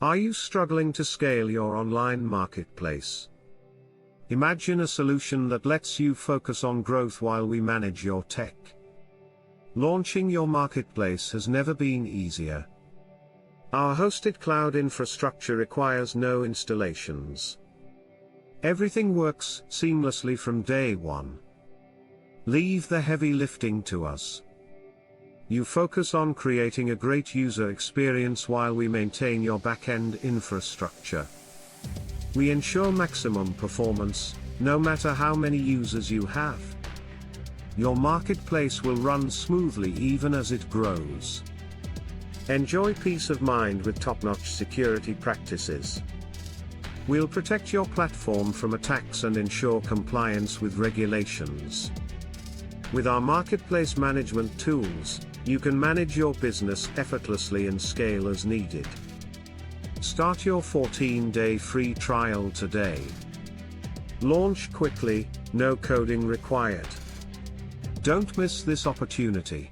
Are you struggling to scale your online marketplace? Imagine a solution that lets you focus on growth while we manage your tech. Launching your marketplace has never been easier. Our hosted cloud infrastructure requires no installations. Everything works seamlessly from day one. Leave the heavy lifting to us. You focus on creating a great user experience while we maintain your back-end infrastructure. We ensure maximum performance, no matter how many users you have. Your marketplace will run smoothly even as it grows. Enjoy peace of mind with top-notch security practices. We'll protect your platform from attacks and ensure compliance with regulations. With our marketplace management tools, you can manage your business effortlessly and scale as needed. Start your 14-day free trial today. Launch quickly, no coding required. Don't miss this opportunity.